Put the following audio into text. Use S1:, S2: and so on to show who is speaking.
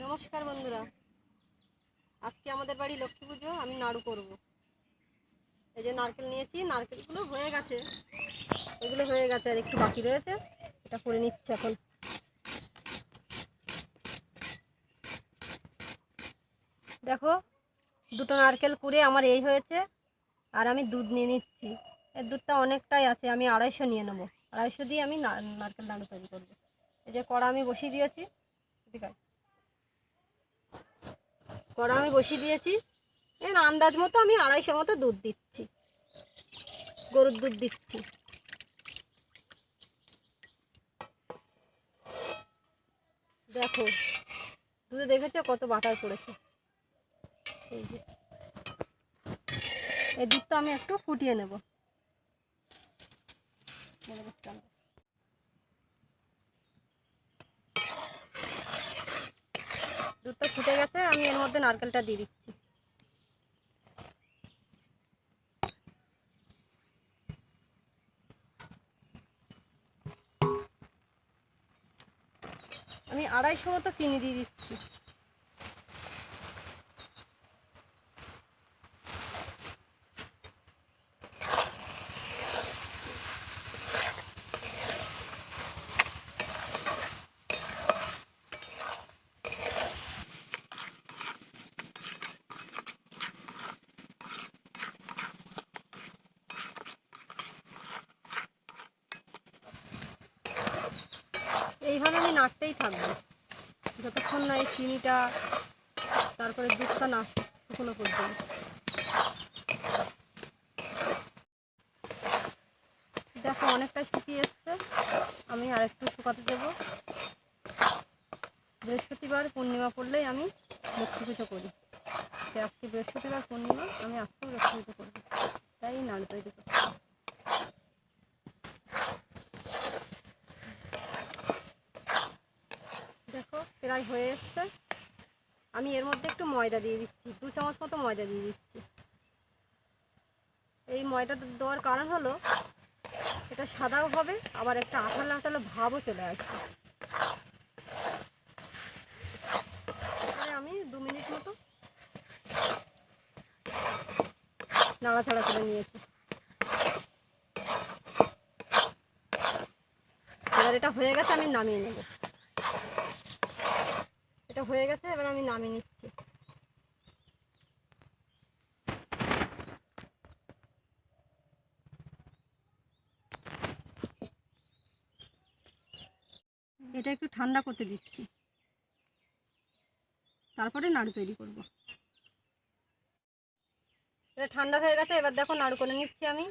S1: নমস্কার বন্ধুরা, আজকে আমাদের বাড়ি লক্ষ্মী পুজো। আমি নাড়ু করব। এই যে নারকেল নিয়েছি, নারকেলগুলো হয়ে গেছে, এগুলো হয়ে গেছে আর একটু বাকি রয়েছে, এটা করে নিচ্ছি এখন। দেখো, দুটো নারকেল কুড়ে আমার এই হয়েছে। আর আমি দুধ নিয়ে নিচ্ছি। এর দুধটা অনেকটাই আছে, আমি 250 নিয়ে নেবো। 250 দিয়ে আমি নারকেল নাড়ু তৈরি করবো। এই যে কড়া আমি বসিয়ে দিয়েছি, ঠিক আছে, কড়া আমি বসিয়ে দিয়েছি। এর আন্দাজ মতো আমি 250 মতো দুধ দিচ্ছি, গরুর দুধ দিচ্ছি। দেখো, দুধে দেখেছো কত বাটার পড়েছে। এই যে এই দুধটা আমি একটু ফুটিয়ে নেব। দুধটা ফুটে গেছে, আমি এর মধ্যে নারকেলটা দিয়ে দিচ্ছি। আমি 250 মতো চিনি দিয়ে দিচ্ছি। এইভাবে আমি নাড়তেই থাকবো যতক্ষণ না এই চিনিটা, তারপরে দুধটা না শুকনো পর্যন্ত। দেখো, অনেকটাই শুকিয়ে এসছে, আমি আরেকটু শুকাতে দেবো। বৃহস্পতিবার পূর্ণিমা পড়লেই আমি লক্ষ্মী পুজো করি। আজকে বৃহস্পতিবার পূর্ণিমা, আমি আজকেও লক্ষ্মী পুজো করবো, তাই নাড়ু তৈরি করছি। দেখো, প্রায় হয়ে এসছে। আমি এর মধ্যে একটু ময়দা দিয়ে দিচ্ছি, 2 চামচ মতো ময়দা দিয়ে দিচ্ছি। এই ময়দা দেওয়ার কারণ হলো এটা সাদাও হবে, আবার একটা আঠালো আঠালো ভাবও চলে আসবে। আমি 2 মিনিট মতো নাড়াচাড়া করে নিয়েছি। এবার এটা হয়ে গেছে, আমি নামিয়ে নেব। এটা হয়ে গেছে, এবার আমি নামিয়ে নিচ্ছি। এটা একটু ঠান্ডা করতে দিচ্ছি, তারপরে নাড়ু তৈরি করব। এটা ঠান্ডা হয়ে গেছে, এবার দেখো নাড়ু করে নিচ্ছি আমি।